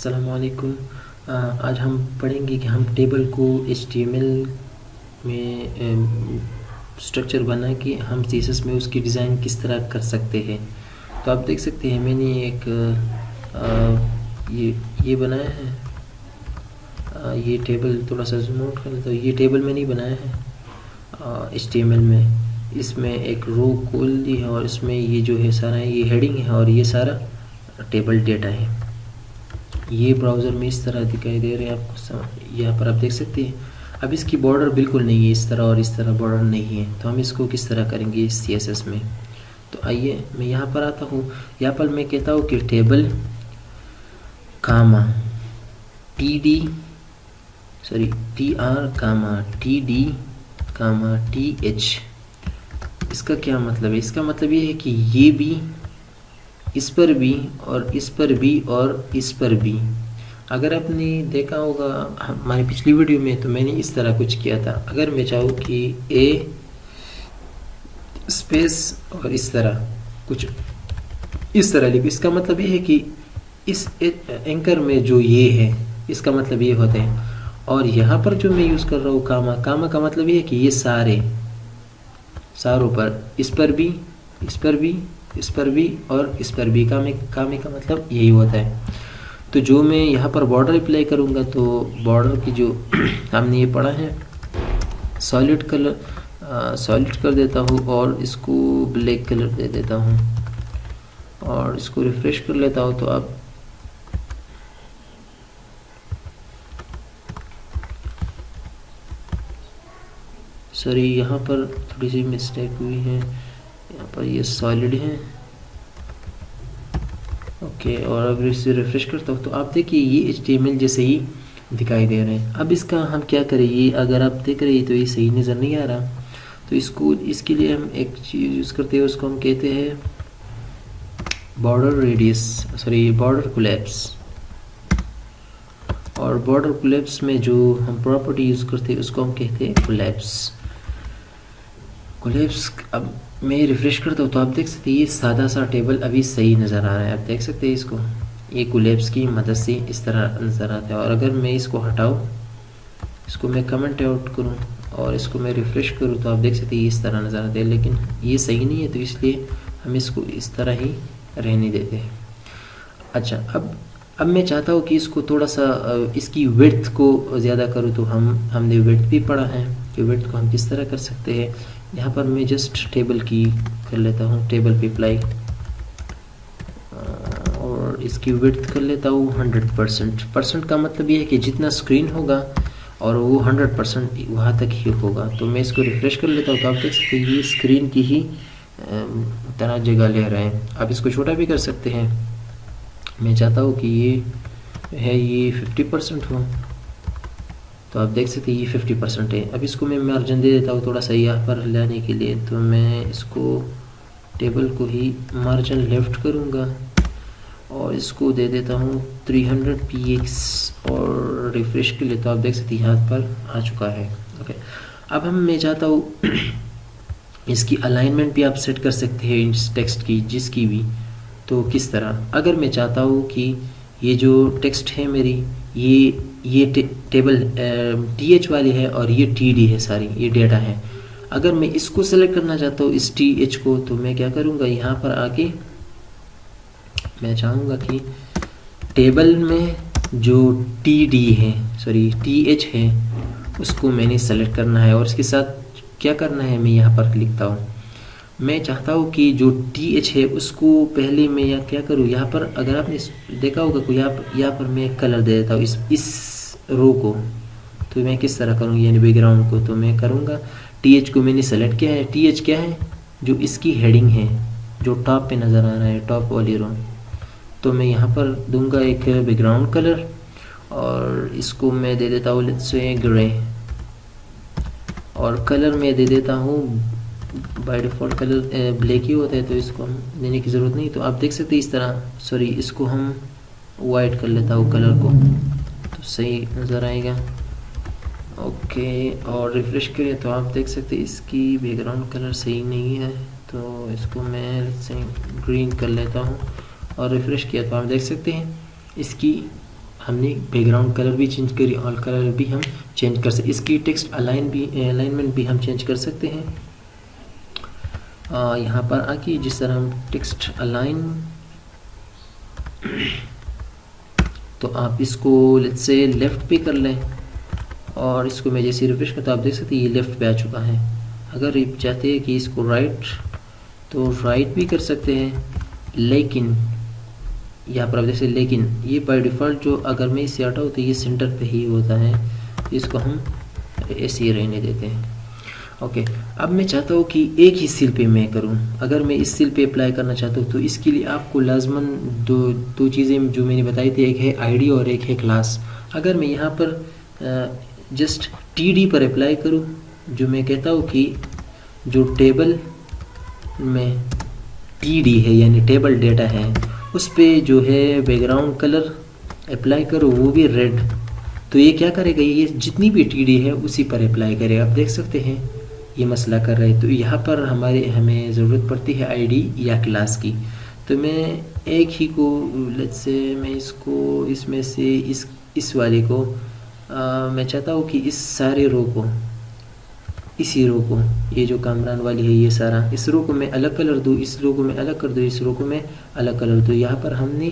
अस्सलामुअलैकुम। आज हम पढ़ेंगे कि हम टेबल को HTML में स्ट्रक्चर बना के हम CSS में उसकी डिज़ाइन किस तरह कर सकते हैं। तो आप देख सकते हैं मैंने एक ये बनाया है। ये टेबल थोड़ा सा जूम आउट कर लेता हूँ। ये टेबल मैंने बनाया है HTML में। इसमें एक रो खोल दी है और इसमें ये जो है सारा ये हेडिंग है और ये सारा टेबल डेटा है। ये ब्राउज़र में इस तरह दिखाई दे रहे हैं आपको, यहाँ पर आप देख सकते हैं। अब इसकी बॉर्डर बिल्कुल नहीं है इस तरह और इस तरह बॉर्डर नहीं है, तो हम इसको किस तरह करेंगे इस CSS में। तो आइए मैं यहाँ पर आता हूँ। यहाँ पर मैं कहता हूँ कि टेबल कामा TR कामा TD कामा TH। इसका क्या मतलब है? इसका मतलब ये है कि ये भी, इस पर भी और इस पर भी और इस पर भी। अगर आपने देखा होगा हमारी पिछली वीडियो में, तो मैंने इस तरह कुछ किया था। अगर मैं चाहूँ कि A स्पेस और इस तरह कुछ इस तरह लिखूँ, इसका मतलब ये है कि इस एंकर में जो ये है इसका मतलब ये होता है। और यहाँ पर जो मैं यूज़ कर रहा हूँ कामा का मतलब ये है कि ये सारों पर, इस पर भी, इस पर भी, इस पर भी और इस पर भी। कामे का मतलब यही होता है। तो जो मैं यहाँ पर बॉर्डर अप्लाई करूँगा, तो बॉर्डर की जो हमने ये पढ़ा है सॉलिड कर देता हूँ और इसको ब्लैक कलर दे देता हूँ और इसको रिफ्रेश कर लेता हूँ। तो आप सॉरी, यहाँ पर थोड़ी सी मिस्टेक हुई है। यहाँ पर ये सॉलिड है, ओके। और अगर इसे रिफ्रेश करता हूँ तो आप देखिए ये HTML जैसे ही दिखाई दे रहे हैं। अब इसका हम क्या करें, ये अगर आप देख रहे हैं तो ये सही नज़र नहीं आ रहा। तो इसके लिए हम एक चीज़ यूज़ करते हैं, उसको हम कहते हैं बॉर्डर कोलैप्स। और बॉर्डर कोलैप्स में जो हम प्रॉपर्टी यूज़ करते हैं उसको हम कहते हैं कोलैप्स। अब मैं रिफ्रेश करता हूँ तो आप देख सकते हैं ये सादा सा टेबल अभी सही नज़र आ रहा है। आप देख सकते हैं इसको, ये कोलैप्स की मदद से इस तरह नज़र आता है। और अगर मैं इसको हटाऊँ, इसको मैं कमेंट आउट करूँ और इसको मैं रिफ़्रेश करूँ, तो आप देख सकते हैं ये इस तरह नज़र आता है। लेकिन ये सही नहीं है, तो इसलिए हम इसको इस तरह ही रहने देते हैं। अच्छा, अब मैं चाहता हूँ कि इसको थोड़ा सा इसकी विड्थ को ज़्यादा करूँ। तो हमने विड्थ भी पढ़ा है कि विड्थ को हम किस तरह कर सकते हैं। यहाँ पर मैं जस्ट टेबल की कर लेता हूँ, टेबल पे अप्लाई, और इसकी विड्थ कर लेता हूँ 100%। का मतलब ये है कि जितना स्क्रीन होगा और वो 100% वहाँ तक ही होगा। तो मैं इसको रिफ़्रेश कर लेता हूँ तो आप देख सकते हैं ये स्क्रीन की ही तरह जगह ले रहे हैं। आप इसको छोटा भी कर सकते हैं। मैं चाहता हूँ कि ये 50% हो, तो आप देख सकते हैं ये 50% है। अब इसको मैं मार्जिन दे देता हूँ थोड़ा सा यहाँ पर लाने के लिए। तो मैं इसको टेबल को ही मार्जिन लेफ्ट करूँगा और इसको दे देता हूँ 300 px और रिफ्रेश के लिए। तो आप देख सकते हैं यहाँ पर आ चुका है, ओके। अब मैं चाहता हूँ इसकी अलाइनमेंट भी आप सेट कर सकते हैं इस टेक्स्ट की, जिसकी भी। तो किस तरह, अगर मैं चाहता हूँ कि ये जो टेक्स्ट है मेरी, ये टेबल TH वाली है और ये TD है, सारी ये डेटा है। अगर मैं इसको सेलेक्ट करना चाहता हूँ इस TH को, तो मैं क्या करूँगा, यहाँ पर आके मैं चाहूँगा कि टेबल में जो TH है उसको मैंने सेलेक्ट करना है। और इसके साथ क्या करना है, मैं यहाँ पर लिखता हूँ, मैं चाहता हूँ कि जो TH है उसको पहले मैं यहाँ क्या करूँ, यहाँ पर अगर आपने देखा होगा को यहाँ पर मैं कलर दे देता हूँ इस रो को। तो मैं किस तरह करूँ, यानी बैकग्राउंड को। तो मैं करूँगा TH को मैंने सेलेक्ट किया है। TH क्या है, जो इसकी हेडिंग है, जो टॉप पे नज़र आ रहा है, टॉप वाली रो। तो मैं यहाँ पर दूंगा एक बैकग्राउंड कलर और इसको मैं दे देता हूँ लेट्स से ग्रे। और कलर में दे देता हूँ, बाय डिफ़ॉल्ट कलर ब्लैक ही होता है, तो इसको हम देने की ज़रूरत नहीं। तो आप देख सकते हैं इस तरह, इसको हम वाइट कर लेता हूँ कलर को, तो सही नज़र आएगा, ओके। और रिफ़्रेश करें तो आप देख सकते हैं इसकी बैकग्राउंड कलर सही नहीं है, तो इसको मैं से ग्रीन कर लेता हूँ और रिफ़्रेश किया तो आप देख सकते हैं इसकी हमने बैकग्राउंड कलर भी चेंज करी और कलर भी हम चेंज कर सकते, इसकी टेक्स्ट अलाइनमेंट भी हम चेंज कर सकते हैं। यहाँ पर आके जिस तरह हम टेक्स्ट अलाइन, तो आप इसको लेट्स से लेफ़्ट पे कर लें और इसको मैं जैसे रिफ्रेश करता हूँ आप देख सकते हैं ये लेफ़्ट पे आ चुका है। अगर आप चाहते हैं कि इसको राइट, तो राइट भी कर सकते हैं, लेकिन यहाँ पर आप जैसे, लेकिन ये बाय डिफ़ॉल्ट जो अगर मैं इसे हटाऊँ तो ये सेंटर पे ही होता है, इसको हम ऐसे ही रहने देते हैं। ओके, अब मैं चाहता हूँ कि एक ही सील पे मैं करूँ। अगर मैं इस सील पे अप्लाई करना चाहता हूँ तो इसके लिए आपको लाजमन दो चीज़ें जो मैंने बताई थी, एक है आईडी और एक है क्लास। अगर मैं यहाँ पर जस्ट टीडी पर अप्लाई करूँ, जो मैं कहता हूँ कि जो टेबल में टीडी है यानी टेबल डेटा है, उस पे जो है बैकग्राउंड कलर अप्लाई करो, वो भी रेड, तो ये क्या करेगा, ये जितनी भी टीडी है उसी पर अप्लाई करेगा। आप देख सकते हैं ये मसला कर रहा है। तो यहाँ पर हमें ज़रूरत पड़ती है आईडी या क्लास की। तो मैं एक ही को लेट्स से मैं इसको इसमें से इस वाले को मैं चाहता हूँ कि इस सारे रो को, इसी रो को, ये जो कामरान वाली है ये सारा, इस रो को मैं अलग कलर दूँ, इस रो को मैं अलग कर दूँ, इस रो को मैं अलग कलर दूँ। यहाँ पर हमने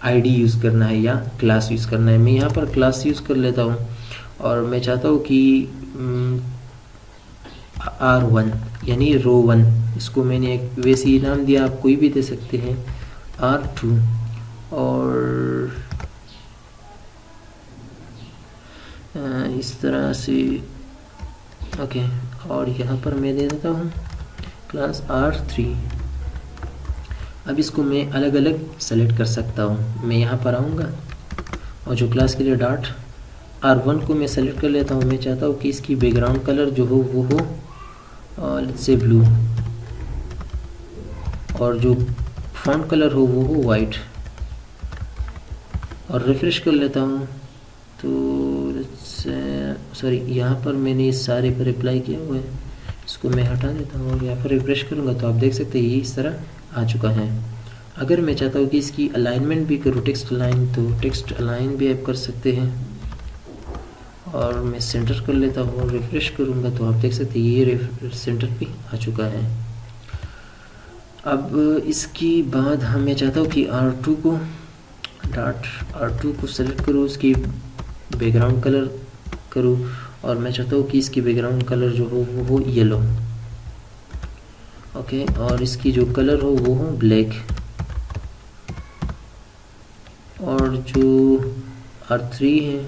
आईडी यूज़ करना है या क्लास यूज़ करना है। मैं यहाँ पर क्लास यूज़ कर लेता हूँ और मैं चाहता हूँ कि R1 यानी रो 1, इसको मैंने एक वैसे ही नाम दिया, आप कोई भी दे सकते हैं, R2 और इस तरह से। ओके, और यहाँ पर मैं दे देता हूँ क्लास R3। अब इसको मैं अलग अलग सेलेक्ट कर सकता हूँ। मैं यहाँ पर आऊँगा और जो क्लास के लिए डॉट R1 को मैं सेलेक्ट कर लेता हूँ। मैं चाहता हूँ कि इसकी बैकग्राउंड कलर जो हो वो हो लेट्स से ब्लू, और जो फॉन्ट कलर हो वो हो वाइट, और रिफ्रेश कर लेता हूँ। तो सॉरी, यहाँ पर मैंने इस सारे पर अप्लाई किया हुआ है, इसको मैं हटा देता हूँ और यहाँ पर रिफ्रेश करूँगा तो आप देख सकते हैं ये इस तरह आ चुका है। अगर मैं चाहता हूँ कि इसकी अलाइनमेंट भी करूँ टेक्स्ट अलाइन, तो टेक्स्ट अलाइन भी आप कर सकते हैं और मैं सेंटर कर लेता हूँ और रिफ्रेश करूँगा तो आप देख सकते हैं ये सेंटर पे आ चुका है। अब इसके बाद मैं चाहता हूँ कि R2 को डॉट R2 को सेलेक्ट करूँ, उसकी बैकग्राउंड कलर करूँ और मैं चाहता हूँ कि इसकी बैकग्राउंड कलर जो हो वो हो येलो। ओके, और इसकी जो कलर हो वो हो ब्लैक, और जो R3 है,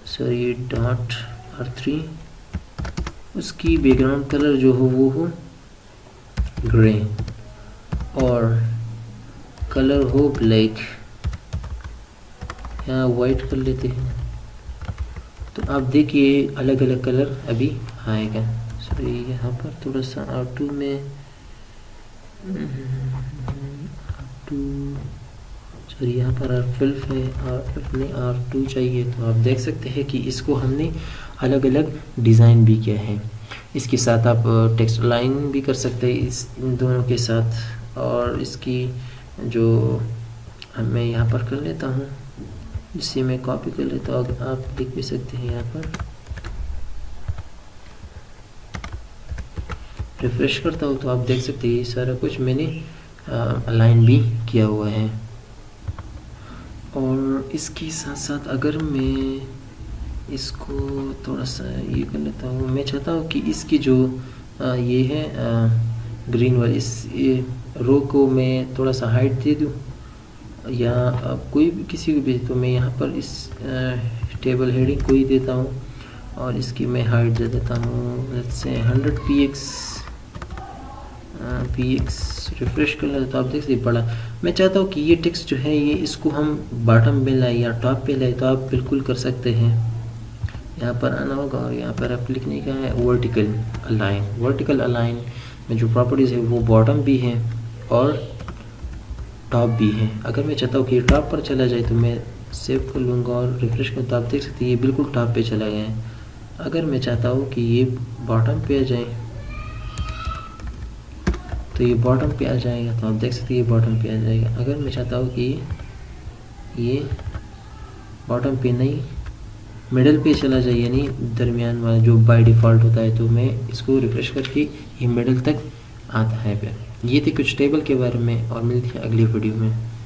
सॉरी डॉट R3, उसकी बैकग्राउंड कलर जो हो वो हो ग्रे और कलर हो ब्लैक, यहाँ वाइट कर लेते हैं। तो आप देखिए अलग अलग कलर अभी आएगा। सॉरी यहाँ पर थोड़ा सा R2 में सॉरी यहाँ पर R12 है, R12 में R2 चाहिए। तो आप देख सकते हैं कि इसको हमने अलग अलग डिज़ाइन भी किया है। इसके साथ आप टेक्स्ट लाइन भी कर सकते हैं इन दोनों के साथ। और इसकी जो मैं यहाँ पर कर लेता हूँ, जिसे मैं कॉपी कर लेता हूँ, आप देख भी सकते हैं यहाँ पर रिफ्रेश करता हूँ तो आप देख सकते हैं ये सारा कुछ मैंने अलाइन भी किया हुआ है। और इसके साथ साथ अगर मैं इसको थोड़ा सा ये कर लेता हूँ, मैं चाहता हूँ कि इसकी जो ये है ग्रीन वाली इस रो को मैं थोड़ा सा हाइट दे दूँ या कोई भी किसी को भी, तो मैं यहाँ पर इस टेबल हेडिंग को ही देता हूँ और इसकी मैं हाइट दे देता हूँ लेट्स से 100 px रिफ्रेश कर लेता हूँ। आप देख सकते पड़ा। मैं चाहता हूँ कि ये टेक्स्ट जो है ये इसको हम बॉटम पे लाए या टॉप पे लाए, तो आप बिल्कुल कर सकते हैं। यहाँ पर आना होगा और यहाँ पर आप लिखने का है वर्टिकल अलाइन। वर्टिकल अलाइन में जो प्रॉपर्टीज़ है वो बॉटम भी है और टॉप भी है। अगर मैं चाहता हूँ कि ये टॉप पर चला जाए तो मैं सेव कर लूँगा और रिफ्रेश कर, तो आप देख सकते हैं ये बिल्कुल टॉप पे चला गया है। अगर मैं चाहता हूँ कि ये बॉटम पे आ जाए तो ये बॉटम पे आ जाएगा। तो आप देख सकते हैं ये बॉटम पे आ जाएगा। अगर मैं चाहता हूँ कि ये बॉटम पे नहीं मिडल पे चला जाए, यानी दरमियान वाला जो बाय डिफ़ॉल्ट होता है, तो मैं इसको रिफ्रेश करके ये मिडल तक आता है। फिर ये थी कुछ टेबल के बारे में, और मिलती है अगली वीडियो में।